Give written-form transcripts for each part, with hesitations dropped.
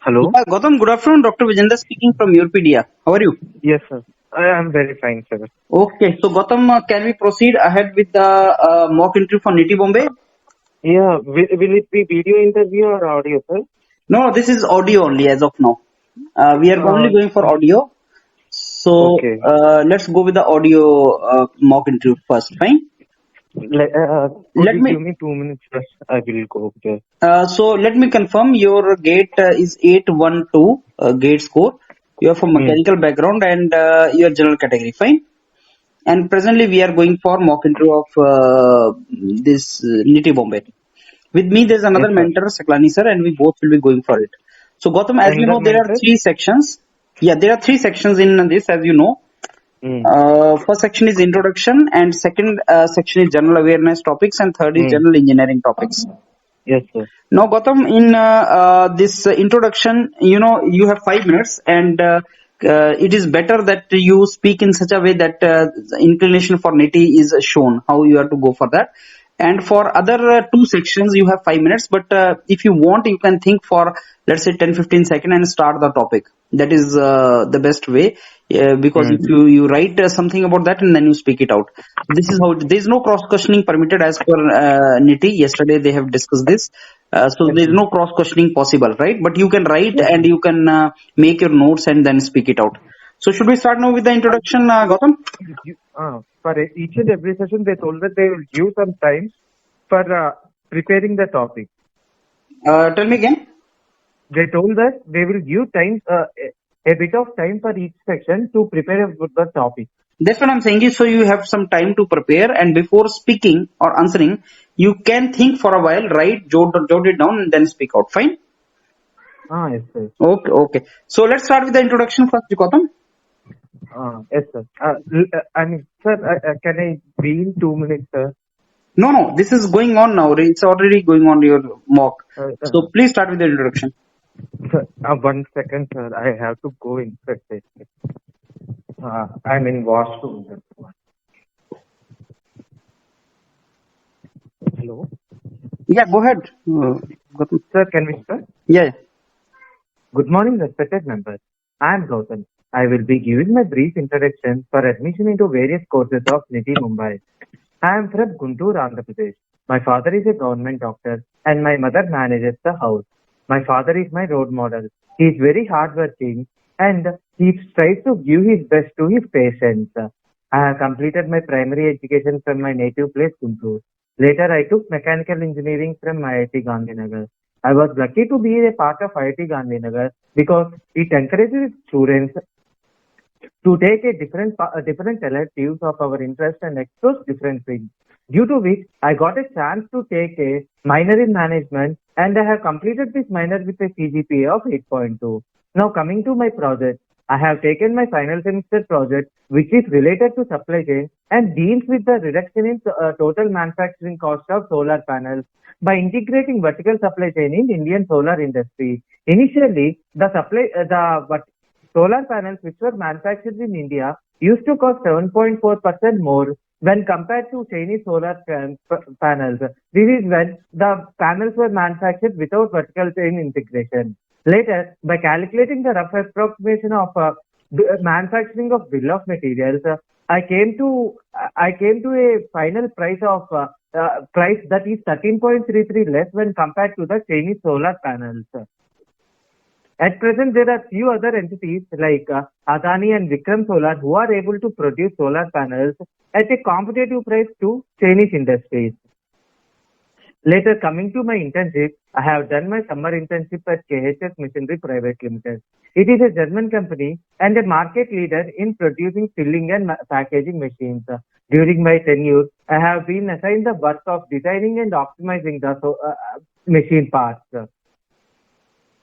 Hello? Yeah, Gautam, good afternoon. Dr. Vijender speaking from Europedia. How are you? Yes, sir. I am very fine, sir. Okay, so Gautam, can we proceed ahead with the mock interview for Niti Bombay? Yeah, will it be video interview or audio, sir? No, this is audio only as of now. We are only Uh, going for audio. So okay. let's go with the audio mock interview first. Fine. Could Let you me. give me 2 minutes first? I will go there. So let me confirm. Your gate is 812 gate score. You are from Hmm. mechanical background and your general category. Fine. And presently we are going for mock interview of this Niti Bombay. With me, there's Yes, another sir. mentor, Saklani sir, and we both will be going for it. So Gautam, as you Younger know, there are mentor? three sections. Yeah, there are three sections in this, as you know. Hmm. First section is introduction, and second section is general awareness topics, and third is Hmm. general engineering topics. Yes, sir. Now, Gautam, in this introduction, you have 5 minutes, and it is better that you speak in such a way that the inclination for Niti is shown, how you have to go for that. And for other two sections, you have 5 minutes, but if you want, you can think for, let's say, 10-15 seconds and start the topic. That is the best way, because if Hmm. you write something about that and then you speak it out. This is how there is no cross questioning permitted as per Niti. Yesterday they have discussed this. So Yes, there is sir. no cross questioning possible, right? But you can write Yes, and sir. you can make your notes and then speak it out. So should we start now with the introduction, Gautam? For each and every session, they told that they will give some time for preparing the topic. Tell me again. They told that they will give time, a bit of time for each section to prepare the topic. That's what I'm saying is, so you have some time to prepare, and before speaking or answering, you can think for a while, write, jot it down, and then speak out. Fine. Yes, sir. Okay, okay. So let's start with the introduction first, Gautam. Yes, sir. I mean, sir, can I be in 2 minutes, sir? No, no, this is going on now. It's already going on your mock. Uh, uh, So please start with the introduction. sir, 1 second, sir. I have to go inside. I'm in washroom. Hello, Yeah, go ahead. Gautam. sir. Can we start? Yeah. Good morning, respected members. I am Gautam. I will be giving my brief introduction for admission into various courses of NITI Mumbai. I am from Guntur, Andhra Pradesh. My father is a government doctor and my mother manages the house. My father is my role model. He is very hardworking and he tries to give his best to his patients. I have completed my primary education from my native place, Guntur. Later, I took mechanical engineering from IIT Gandhinagar. I was lucky to be a part of IIT Gandhinagar because it encourages students to take different electives of our interest and explore different things. Due to which, I got a chance to take a minor in management and I have completed this minor with a CGPA of 8.2. Now coming to my project, I have taken my final semester project which is related to supply chain and deals with the reduction in total manufacturing cost of solar panels by integrating vertical supply chain in Indian solar industry. Initially, solar panels which were manufactured in India used to cost 7.4% more when compared to Chinese solar panels. This is when the panels were manufactured without vertical chain integration. Later, by calculating the rough approximation of manufacturing of bill of materials, I came to a final price that is 13.33 less when compared to the Chinese solar panels. At present, there are few other entities like Adani and Vikram Solar who are able to produce solar panels at a competitive price to Chinese industries. Later, coming to my internship, I have done my summer internship at KHS Machinery Private Limited. It is a German company and a market leader in producing filling and packaging machines. During my tenure, I have been assigned the work of designing and optimizing the machine parts.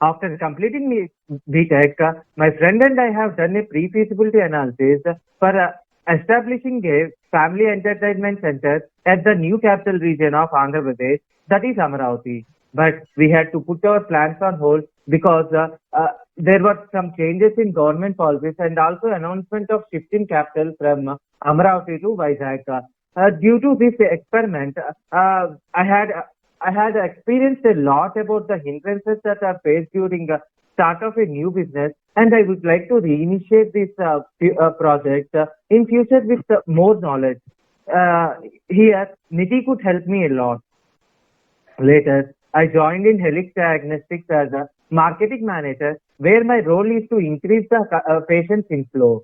After completing BTech, my friend and I have done a pre-feasibility analysis for establishing a family entertainment center at the new capital region of Andhra Pradesh, that is Amaravati. But we had to put our plans on hold because there were some changes in government policies and also announcement of shifting capital from Amaravati to Vizag. Due to this experiment, I had experienced a lot about the hindrances that are faced during start of a new business, and I would like to reinitiate this project in future with more knowledge. Here, Niti could help me a lot. Later, I joined in Helix Diagnostics as a marketing manager, where my role is to increase the patient inflow.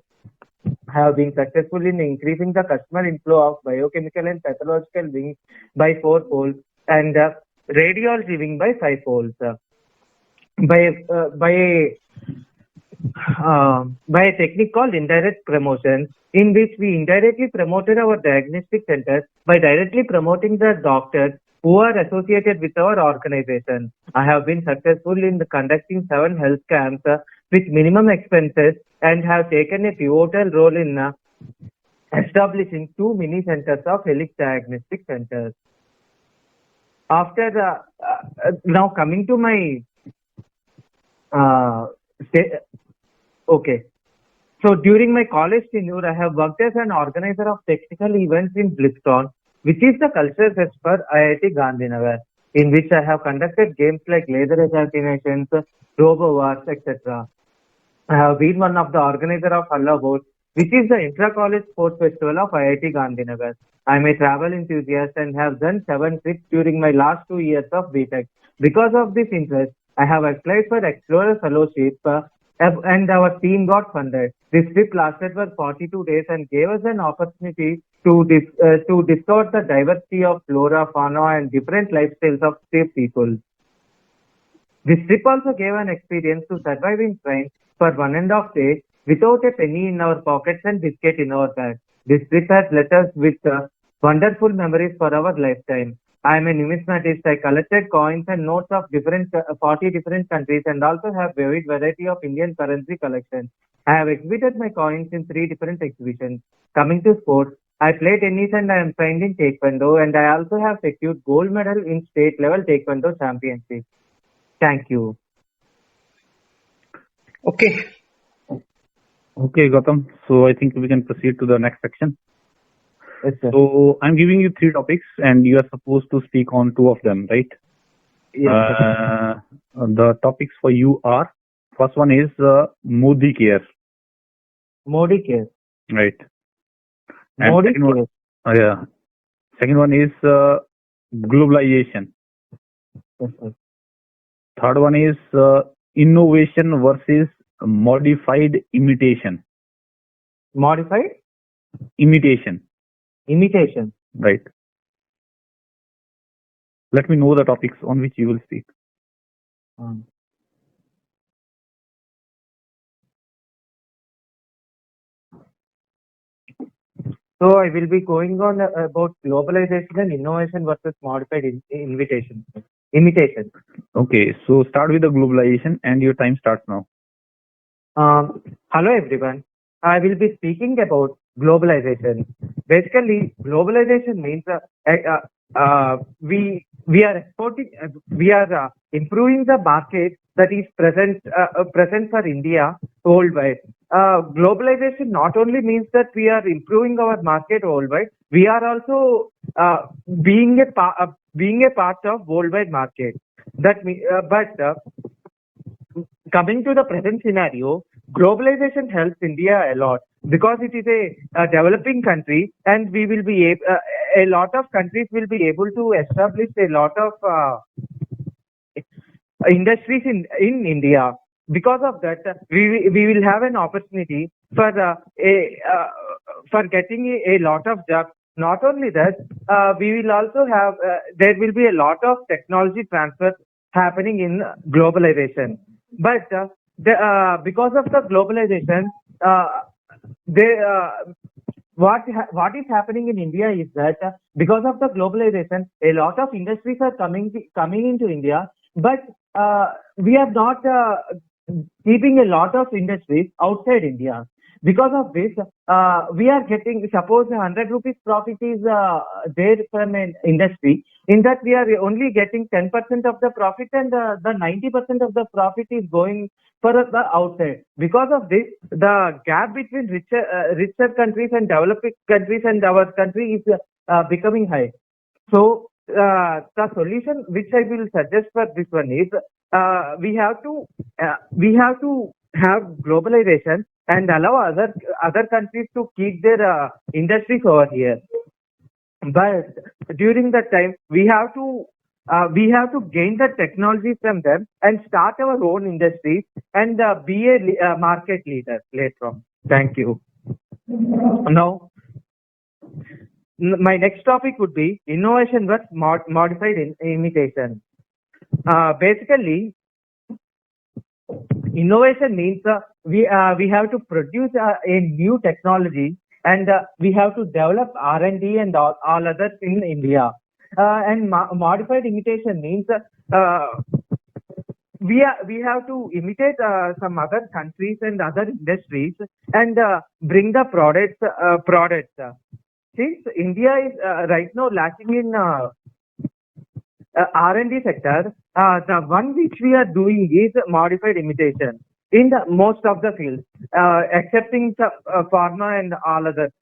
I have been successful in increasing the customer inflow of biochemical and pathological wings by 4-fold and radiology wing by 5-fold. By a technique called indirect promotion, in which we indirectly promoted our diagnostic centers by directly promoting the doctors who are associated with our organization. I have been successful in conducting 7 health camps with minimum expenses and have taken a pivotal role in establishing 2 mini centers of Helix Diagnostic Centers. After now coming to my okay. So during my college tenure, I have worked as an organizer of technical events in BlizzCon, which is the culture fest for IIT Gandhinagar, in which I have conducted games like laser assassinations, robo wars, etc. I have been one of the organizers of Halla Boat, which is the intra-college sports festival of IIT Gandhinagar. I am a travel enthusiast and have done 7 trips during my last 2 years of BTech. Because of this interest, I have applied for Explorer Fellowship and our team got funded. This trip lasted for 42 days and gave us an opportunity to discover the diversity of flora, fauna and different lifestyles of safe people. This trip also gave an experience to survive in train for 1.5 days without a penny in our pockets and biscuit in our bag. This trip has left us with wonderful memories for our lifetime. I am a numismatist. I collected coins and notes of 40 different countries and also have a wide variety of Indian currency collection. I have exhibited my coins in 3 different exhibitions. Coming to sports, I play tennis and I am trained in Taekwondo, and I also have secured gold medal in state level Taekwondo championship. Thank you. Okay. Okay, Gautam. So I think we can proceed to the next section. Yes, sir. So I'm giving you 3 topics and you are supposed to speak on 2 of them, right? Yes, sir. The topics for you are, first one is Modi Care, Modi care. right? And Modi second one, care. yeah. Second one is globalization. Yes, sir. Third one is innovation versus modified imitation. Modified Imitation, imitation. right? Let me know the topics on which you will speak. So I will be going on about globalization and innovation versus modified imitation. Okay, so start with the globalization and your time starts now. Hello everyone. I will be speaking about globalization. Basically, globalization means we are exporting, we are improving the market that is present for India worldwide. Globalization not only means that we are improving our market worldwide, we are also being a part of worldwide market. Coming to the present scenario, globalization helps India a lot because it is a developing country, and we will be a lot of countries will be able to establish a lot of industries in India. Because of that, we will have an opportunity for getting a lot of jobs. Not only that, we will also have there will be a lot of technology transfer happening in globalization. But because of the globalization, what is happening in India is that because of the globalization, a lot of industries are coming into India, but we are not keeping a lot of industries outside India. Because of this, we are getting, suppose 100 rupees profit is there from an industry. In that, we are only getting 10% of the profit, and the 90% of the profit is going for the outside. Because of this, the gap between richer countries and developing countries and our country is becoming high. So the solution which I will suggest for this one is we have to have globalization and allow other countries to keep their industries over here. But during that time, we have to gain the technology from them and start our own industries and be a market leader later on. Thank you. Now, my next topic would be innovation versus modified imitation. Basically, innovation means we have to produce a new technology, and we have to develop R&D and all others in India. And modified imitation means we have to imitate some other countries and other industries and bring the products. Since India is right now lacking in R&D sector, the one which we are doing is modified imitation in the most of the fields, excepting pharma and all others.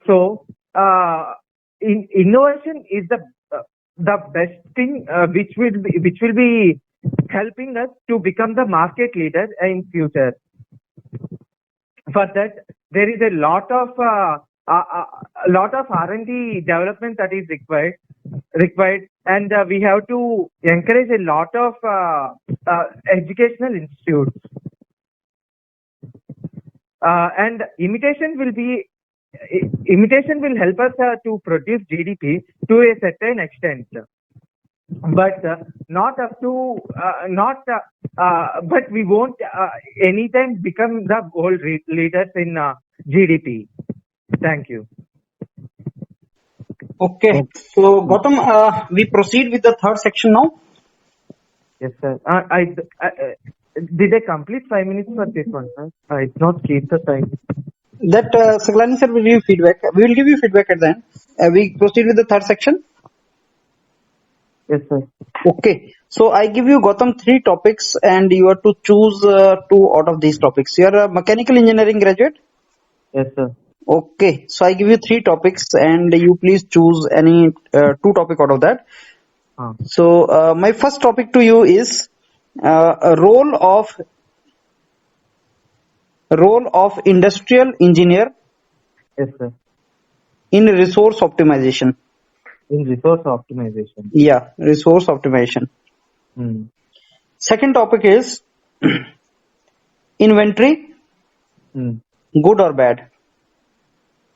So, innovation is the best thing which will be helping us to become the market leader in future. For that, there is a lot of R&D development that is required, and we have to encourage a lot of educational institutes. And imitation will help us to produce GDP to a certain extent, but not up to but we won't anytime become the world leaders in GDP. Thank you. Okay. So Gautam, we proceed with the third section now. Yes, sir. Did I complete 5 minutes for this one, sir? I did not keep the time. That Saglani sir will give you feedback. We will give you feedback at the end. We proceed with the third section. Yes, sir. Okay. So I give you, Gautam, 3 topics and you have to choose 2 out of these topics. You are a mechanical engineering graduate? Yes, sir. Okay. So I give you 3 topics and you please choose any 2 topic out of that. So my first topic to you is a role of industrial engineer. Yes, sir. In resource optimization. In resource optimization. Yeah, resource optimization. Second topic is inventory. Good or bad?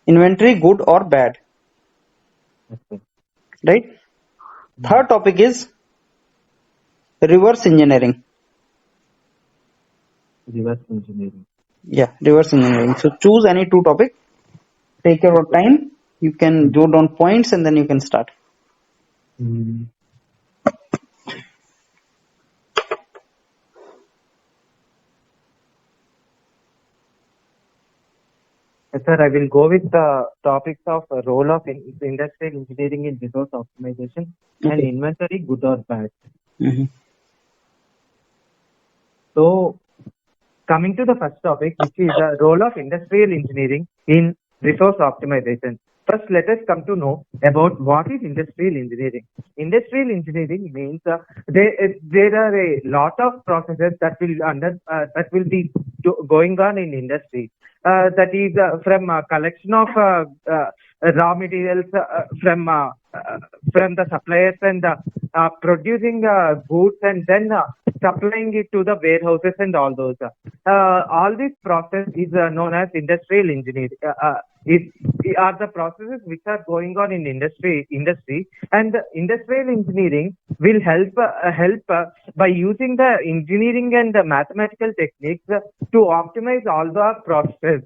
Inventory, good or bad? Okay. Right? Third topic is reverse engineering. Reverse engineering. Yeah, reverse engineering. So choose any 2 topics. Take your time. You can jot down points and then you can start. Yes, sir. I will go with the topics of role of industrial engineering in resource optimization and inventory, good or bad. So, coming to the first topic, which is the role of industrial engineering in resource optimization. First, let us come to know about what is industrial engineering. Industrial engineering means there are a lot of processes that will be going on in industry. That is from collection of raw materials from the suppliers and producing goods and then supplying it to the warehouses and all those. All this process is known as industrial engineering. Are the processes which are going on in industry, and industrial engineering will help by using the engineering and the mathematical techniques to optimize all the processes.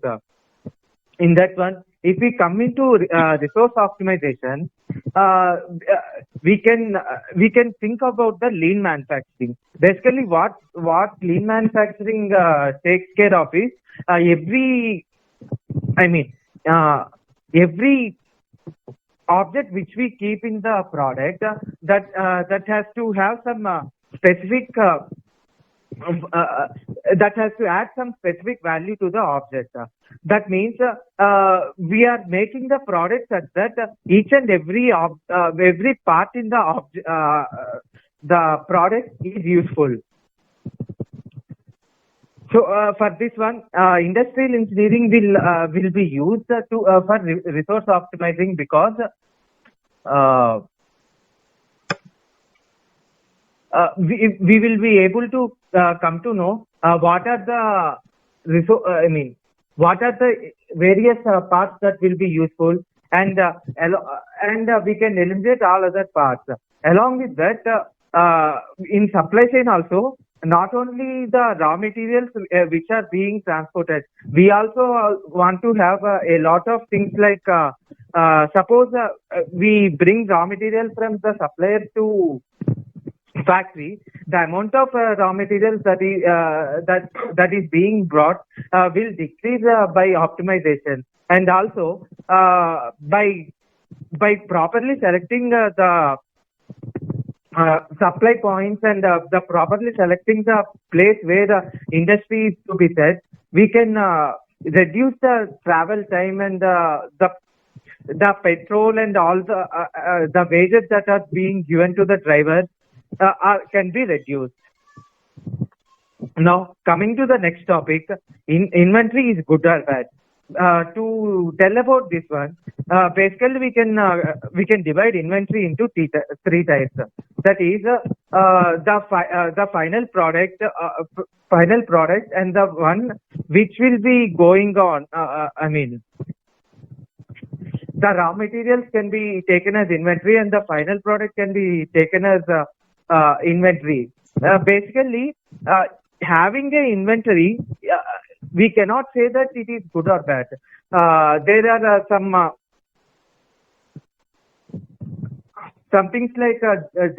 In that one, if we come into resource optimization, we can think about the lean manufacturing. Basically, what lean manufacturing takes care of is every object which we keep in the product that has to have some specific that has to add some specific value to the object. That means we are making the product such that each and every part in the the product is useful. So for this one, industrial engineering will be used for resource optimizing, because we will be able to come to know what are the what are the various parts that will be useful, and we can eliminate all other parts. Along with that, in supply chain also, not only the raw materials which are being transported, we also want to have a lot of things like suppose we bring raw material from the supplier to factory, the amount of raw materials that is being brought will decrease by optimization, and also by properly selecting the supply points, and the properly selecting the place where the industry is to be set, we can reduce the travel time, and the petrol and all the wages that are being given to the drivers can be reduced. Now, coming to the next topic, inventory is good or bad. To tell about this one, basically we can divide inventory into three types. That is the final product, and the one which will be going on. The raw materials can be taken as inventory, and the final product can be taken as inventory. Basically, having an inventory, we cannot say that it is good or bad. There are some things like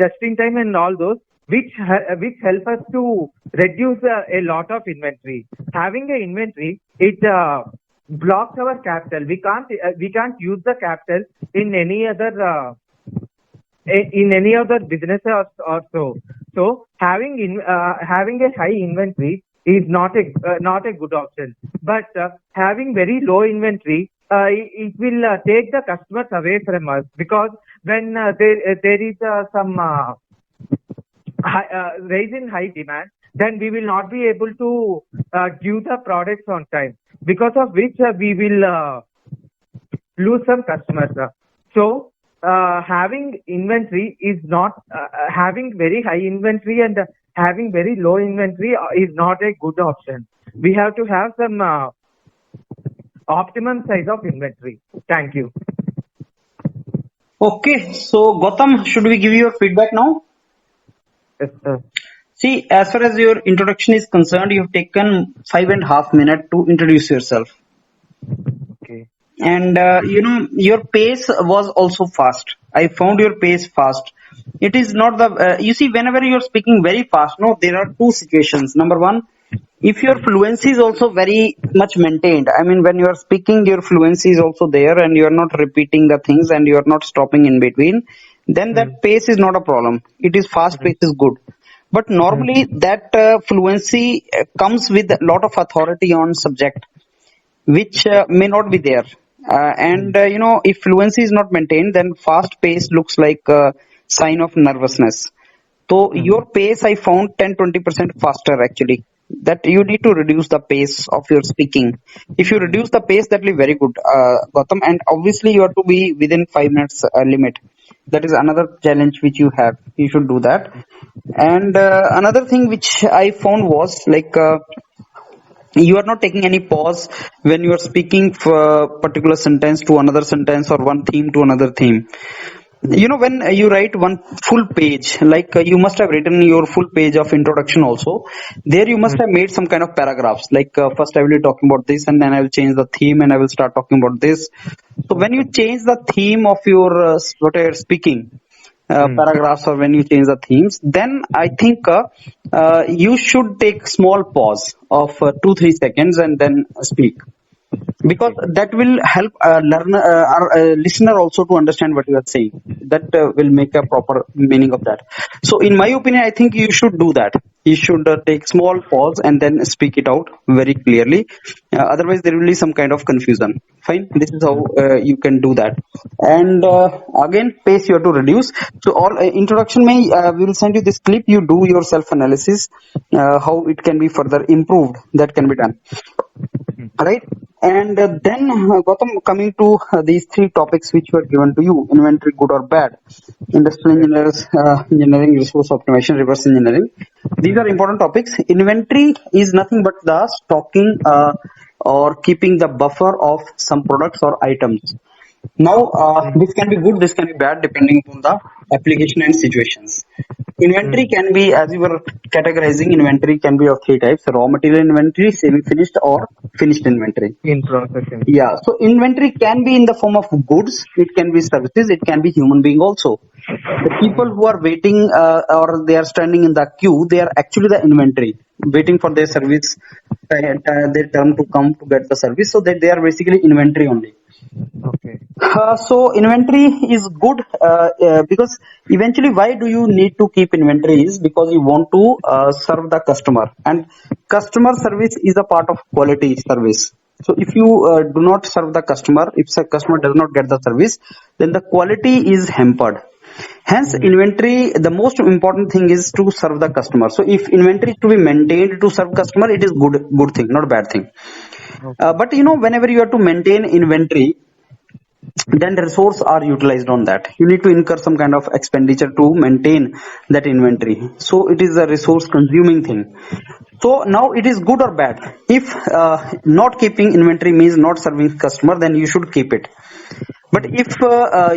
just in time and all those, which help us to reduce a lot of inventory. Having an inventory, it blocks our capital. We can't use the capital in any other business or so. So having a high inventory is not a good option. But having very low inventory, it will take the customers away from us, because when there is some rise in high demand, then we will not be able to give the products on time, because of which we will lose some customers. So having inventory is not having very high inventory and having very low inventory is not a good option. We have to have some optimum size of inventory. Thank you. Okay, so Gautam, should we give you your feedback now? Yes, sir. See, as far as your introduction is concerned, you've taken 5.5 minutes to introduce yourself. Okay. And your pace was also fast. I found your pace fast. It is not the you see, whenever you're speaking very fast, no, there are two situations. Number one, if your fluency is also very much maintained, I mean, when you are speaking, your fluency is also there, and you are not repeating the things, and you are not stopping in between, then that pace is not a problem. It is fast pace is good. But normally that fluency comes with a lot of authority on subject, which may not be there. If fluency is not maintained, then fast pace looks like a sign of nervousness. So your pace, I found 10-20% faster actually. That you need to reduce the pace of your speaking. If you reduce the pace, that will be very good, Gautam. And obviously, you have to be within 5 minutes limit. That is another challenge which you have. You should do that. And another thing which I found was like. You are not taking any pause when you are speaking for a particular sentence to another sentence, or one theme to another theme. When you write one full page, like you must have written your full page of introduction also, there you must have made some kind of paragraphs, like first I will be talking about this, and then I will change the theme and I will start talking about this. So when you change the theme of your what you are speaking, paragraphs, or when you change the themes, then I think you should take small pause of 2-3 seconds and then speak, because that will help our listener also to understand what you are saying. That will make a proper meaning of that. So in my opinion, I think you should do that. You should take small pause and then speak it out very clearly. Otherwise there will be some kind of confusion. Fine, this is how you can do that. And again, pace you have to reduce. So all introduction may we will send you this clip. You do your self analysis, how it can be further improved. That can be done, right? And then Gautam, coming to these three topics which were given to you: inventory, good or bad, industrial Right. engineers, engineering, resource optimization, reverse engineering. These are important topics. Inventory is nothing but the stocking or keeping the buffer of some products or items. Now, this can be good, this can be bad depending upon the application and situations. Inventory Mm. can be, as you were categorizing, inventory can be of three types: raw material inventory, semi finished, or finished inventory. In process Yeah, inventory. so inventory can be in the form of goods, it can be services, it can be human being also. The people who are waiting or they are standing in the queue, they are actually the inventory, waiting for their service, their turn to come to get the service. So that they are basically inventory only. Okay. So inventory is good because eventually why do you need to keep inventory is because you want to serve the customer, and customer service is a part of quality service. So if you do not serve the customer, if the customer does not get the service, then the quality is hampered. Hence, Mm. inventory, the most important thing is to serve the customer. So if inventory is to be maintained to serve customer, it is good thing, not bad thing. Okay. But whenever you have to maintain inventory, then resource are utilized on that. You need to incur some kind of expenditure to maintain that inventory, so it is a resource consuming thing. So now it is good or bad. If not keeping inventory means not serving customer, then you should keep it. But Mm. if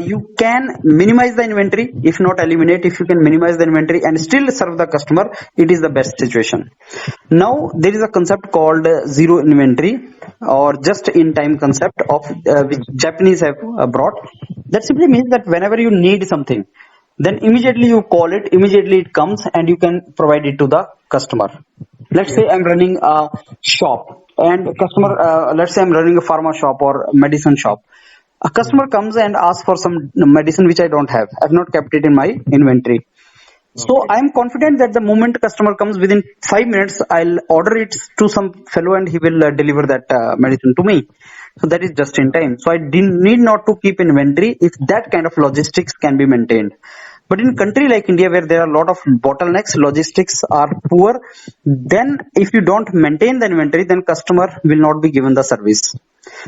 you can minimize the inventory, if not eliminate, if you can minimize the inventory and still serve the customer, it is the best situation. Now there is a concept called zero inventory or just in time concept of which Japanese have brought. That simply means that whenever you need something, then immediately you call it, immediately it comes and you can provide it to the customer. Let's Yes. say I'm running a shop and customer, let's say I'm running a pharma shop or medicine shop. A Mm. customer comes and asks for some medicine which I don't have. I've not kept it in my inventory. So Okay. I'm confident that the moment customer comes within 5 minutes, I'll order it to some fellow and he will deliver that medicine to me. So that is just in time. So I didn't need not to keep inventory if that kind of logistics can be maintained. But in country like India where there are a lot of bottlenecks, logistics are poor, then if you don't maintain the inventory, then customer will not be given the service.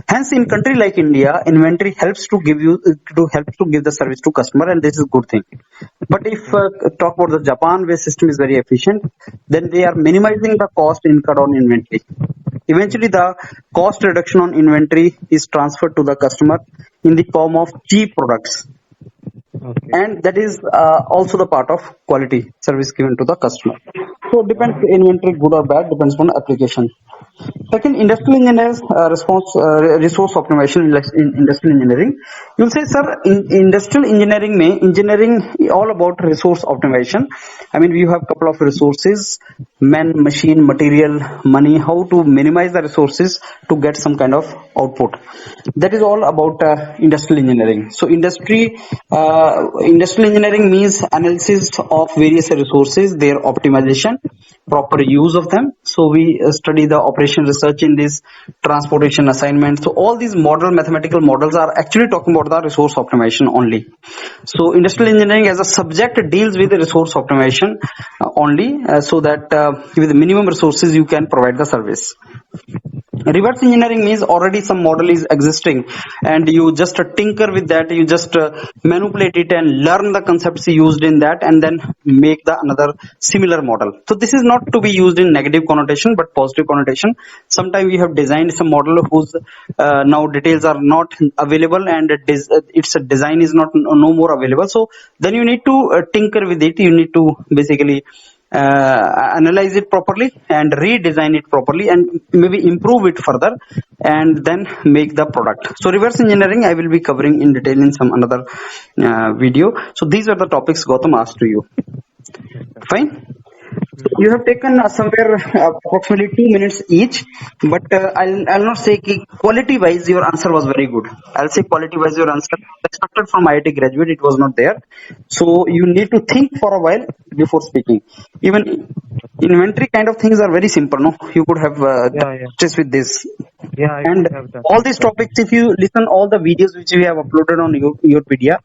Hence, in country like India, inventory helps to give the service to customer, and this is good thing. But if talk about the Japan, where system is very efficient, then they are minimizing the cost incurred on inventory. Eventually, the cost reduction on inventory is transferred to the customer in the form of cheap products, Okay. and that is also the part of quality service given to the customer. So, it depends inventory good or bad depends on application. Second, industrial engineers resource optimization in industrial engineering. You'll say, sir, in industrial engineering, engineering all about resource optimization. I mean, we have a couple of resources: man, machine, material, money. How to minimize the resources to get some kind of output. That is all about industrial engineering. So, industrial engineering means analysis of various resources, their optimization, proper use of them. So we study the operation research in this transportation assignment. So all these mathematical models are actually talking about the resource optimization only. So industrial engineering as a subject deals with the resource optimization only, so that with the minimum resources you can provide the service. Reverse engineering means already some model is existing and you just tinker with that, you just manipulate it and learn the concepts used in that and then make the another similar model. So this is not to be used in negative connotation but positive connotation. Sometimes we have designed some model whose now details are not available and its design is not no more available. So then you need to tinker with it, you need to basically analyze it properly and redesign it properly and maybe improve it further and then make the product. So reverse engineering I will be covering in detail in some another video. So these are the topics Gautam asked to you. Fine. You have taken somewhere approximately 2 minutes each, but I'll not say quality wise your answer was very good. I'll say quality wise your answer expected from IIT graduate, it was not there. So you need to think for a while before speaking. Even inventory kind of things are very simple, no? You could have Yeah, yeah, practiced with this. yeah. I And could have done all that, these but topics, if you listen all the videos which we have uploaded on Youtpedia,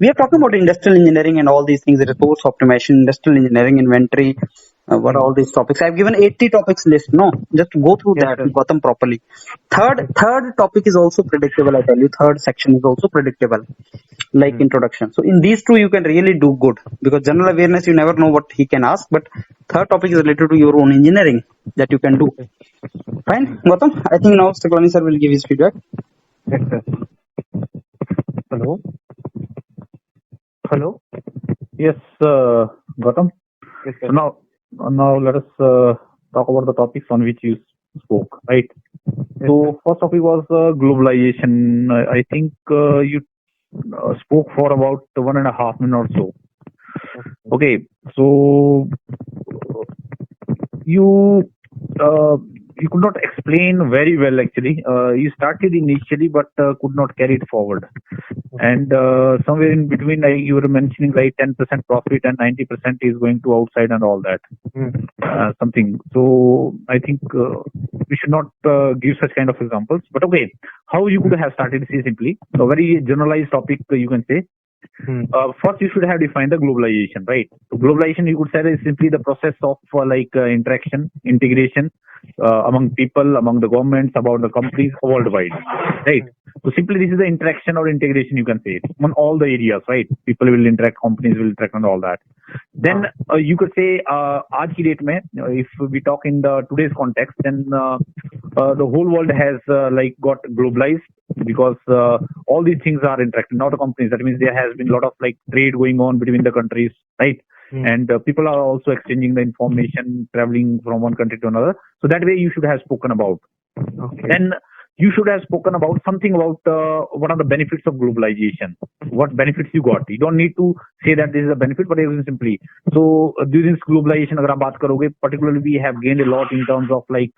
we are talking about industrial engineering and all these things, resource optimization, industrial engineering, inventory, what are all these topics. I've given 80 topics list, no? Just go through yes, that, sir. Gautam, properly. Yes. Third topic is also predictable, I tell you. Third section is also predictable, like introduction. So in these two, you can really do good, because general awareness, you never know what he can ask, but third topic is related to your own engineering that you can do. Fine, Gautam. I think now Staklani sir will give his feedback. Yes, sir. Hello, hello. Yes, Gautam. Yes, So sir. now let us talk about the topics on which you spoke, right? Yes, So first topic was globalization. I think you spoke for about 1.5 minutes or so. Okay, so you uh, you could not explain very well actually. You started initially but could not carry it forward. And somewhere in between, you were mentioning like 10% profit and 90% is going to outside and all that. Something. So I think we should not give such kind of examples. But okay, how you could have started say simply. So very generalized topic you can say. First, you should have defined the globalization, right? So globalization, you could say, is simply the process of interaction, integration among people, among the governments, about the companies worldwide, right? So simply, this is the interaction or integration, you can say, on all the areas, right? People will interact, companies will interact, and all that. Then you could say, आज की date में, if we talk in the today's context, then the whole world has like got globalized because all these things are interacting. Not the companies. That means there has been a lot of like trade going on between the countries, right? And people are also exchanging the information, traveling from one country to another. So that way you should have spoken about. Okay. Then you should have spoken about something about what are the benefits of globalization. What benefits you got. You don't need to say that this is a benefit, but even simply. So during this globalization, अगर आप बात करोगे, particularly we have gained a lot in terms of like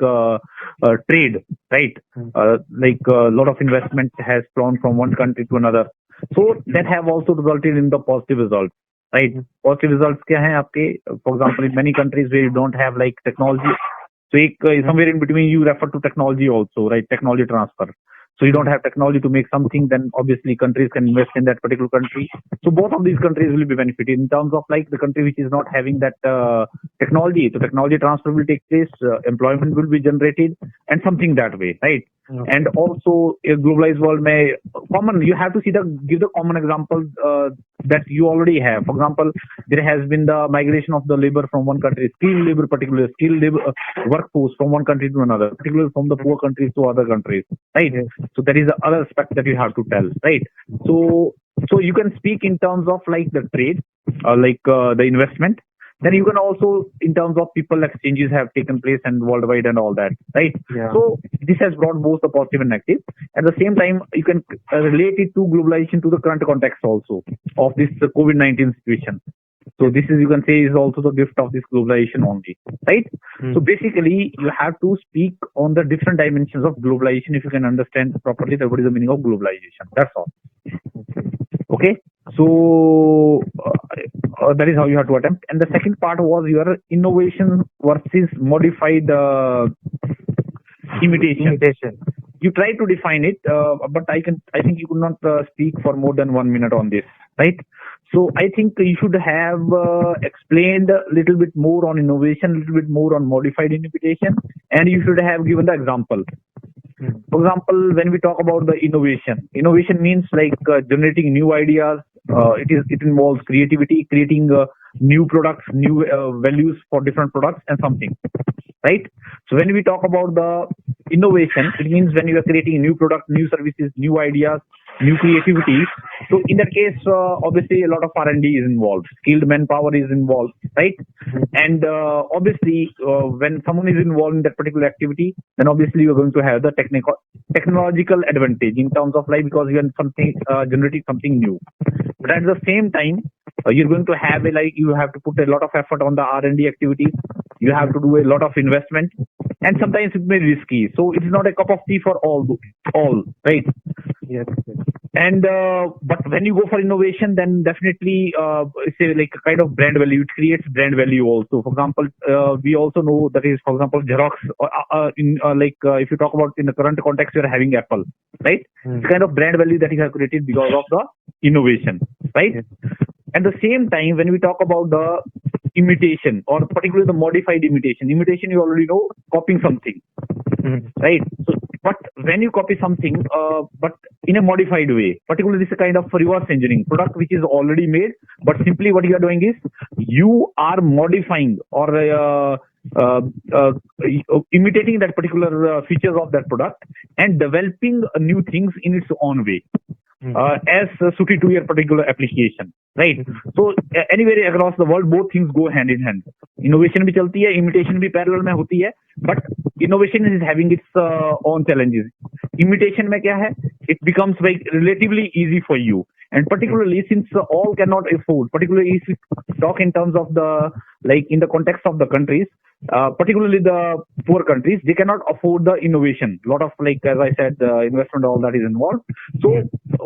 trade, right? Like a lot of investment has flown from one country to another. So that have also resulted in the positive results, right? Positive results क्या हैं आपके? For example, in many countries where you don't have like technology, so somewhere in between you refer to technology also, right? Technology transfer. So you don't have technology to make something, then obviously countries can invest in that particular country. So both of these countries will be benefited in terms of like the country which is not having that technology. So technology transfer will take place, employment will be generated, and something that way, right? And also a globalized world may common. You have to give the common examples that you already have. For example, there has been the migration of the labor from one country, skilled labor, particularly skilled labor workforce from one country to another, particularly from the poor countries to other countries, right? So that is the other aspect that you have to tell, right? So you can speak in terms of like the trade, like the investment. Then you can also, in terms of people exchanges have taken place and worldwide and all that, right? Yeah. So this has brought both the positive and negative. At the same time, you can relate it to globalization to the current context also of this COVID-19 situation. So this is, you can say, is also the gift of this globalization only, right? So basically, you have to speak on the different dimensions of globalization if you can understand properly what is the meaning of globalization. That's all. Okay. So that is how you have to attempt. And the second part was your innovation versus modified imitation. You try to define it, but I think you could not speak for more than 1 minute on this, right? So I think you should have explained a little bit more on innovation, a little bit more on modified imitation, and you should have given the example. For example, when we talk about the innovation means like generating new ideas. It involves creativity, creating new products, new values for different products and something, right? So when we talk about the innovation, it means when you are creating a new product, new services, new ideas, new creativity. So in that case, obviously a lot of R&D is involved, skilled manpower is involved, right? And obviously when someone is involved in that particular activity, then obviously you're going to have the technological advantage in terms of like, because you are generating something new. But at the same time, you're going to have you have to put a lot of effort on the R&D activities. You have to do a lot of investment, and sometimes it may be risky. So it's not a cup of tea for all, right? Yes. And but when you go for innovation, then definitely say like a kind of brand value. It creates brand value also. For example, we also know that is, for example, Xerox. If you talk about in the current context, you are having Apple, right? It's kind of brand value that you have created because of the innovation, right? At the same time, when we talk about the imitation or particularly the modified imitation, you already know, copying something, right? So, but when you copy something, but in a modified way, particularly this is a kind of reverse engineering product which is already made, but simply what you are doing is you are modifying or imitating that particular features of that product and developing new things in its own way. As suited to your particular application, right? So anywhere across the world, both things go hand in hand. Innovation भी चलती है, imitation भी parallel में होती है, but innovation is having its own challenges. Imitation में क्या है? It becomes like relatively easy for you, and particularly since all cannot afford, particularly if we talk in terms of the like in the context of the countries. Particularly the poor countries, they cannot afford the innovation. A lot of, like as I said, investment, all that is involved. So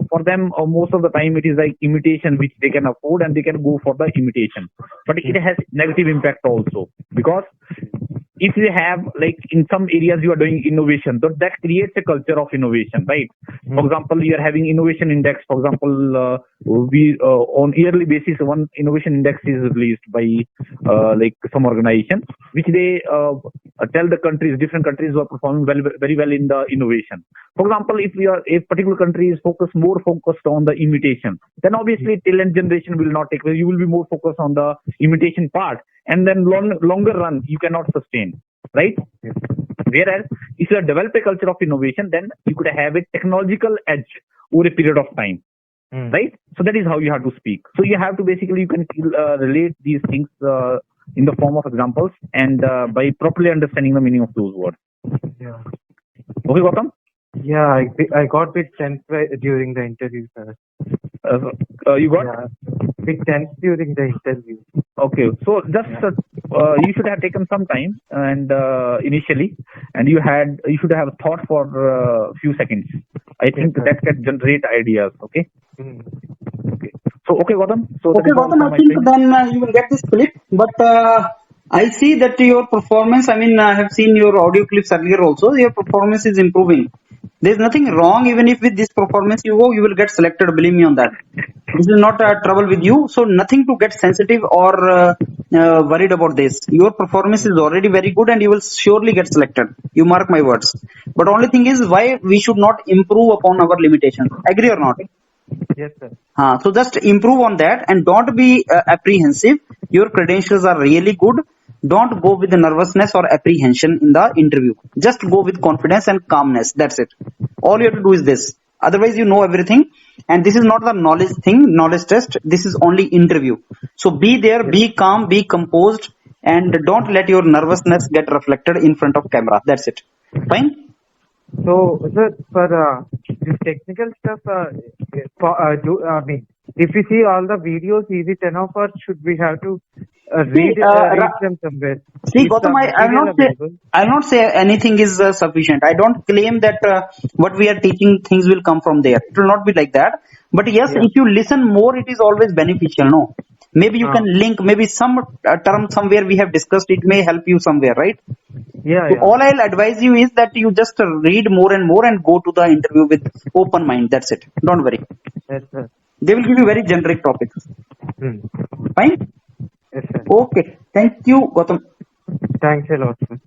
for them, most of the time it is like imitation which they can afford and they can go for the imitation. But it has negative impact also, because if you have, like in some areas you are doing innovation, so that creates a culture of innovation, right? For example, you are having innovation index. For example, we on yearly basis one innovation index is released by like some organization, which they tell the countries, different countries who are performing very well in the innovation. For example, if particular country is more focused on the imitation, then obviously talent generation will not take place. You will be more focused on the imitation part, and then longer run you cannot sustain, right? Whereas if you have developed a culture of innovation, then you could have a technological edge over a period of time, right? So that is how you have to speak. So you have to basically, you can relate these things in the form of examples and by properly understanding the meaning of those words. Yeah. Okay, Gautam? Yeah, I got bit tense during the interview, sir. You got? Yeah, bit tense during the interview. Okay, so just you should have taken some time and initially, and you should have thought for a few seconds. I think that can generate ideas. Okay. Okay. So okay, Gautam. So Okay, Gautam, I think then you will get this clip. But I see that your performance, I mean, I have seen your audio clips earlier also. Your performance is improving. There's nothing wrong. Even if with this performance you go, you will get selected. Believe me on that. This is not a trouble with you. So nothing to get sensitive or worried about this. Your performance is already very good and you will surely get selected. You mark my words. But only thing is why we should not improve upon our limitations. Agree or not? Yes, sir. So just improve on that and don't be apprehensive. Your credentials are really good. Don't go with the nervousness or apprehension in the interview. Just go with confidence and calmness. That's it. All you have to do is this. Otherwise, you know everything. And this is not the knowledge test. This is only interview. So be there, be calm, be composed, and don't let your nervousness get reflected in front of camera. That's it. Fine? So, sir, for this technical stuff, if we see all the videos, is it enough or should we have to read them somewhere? See, Gautam, I'll not say anything is sufficient. I don't claim that what we are teaching things will come from there. It will not be like that. But yes, if you listen more, it is always beneficial, no? Maybe you can link, maybe some term somewhere we have discussed, it may help you somewhere, right? Yeah, So all I'll advise you is that you just read more and more and go to the interview with open mind. That's it. Don't worry. Yes, sir. They will give you very generic topics. Fine? Yes, sir. Okay. Thank you, Gautam. Thanks a lot, sir.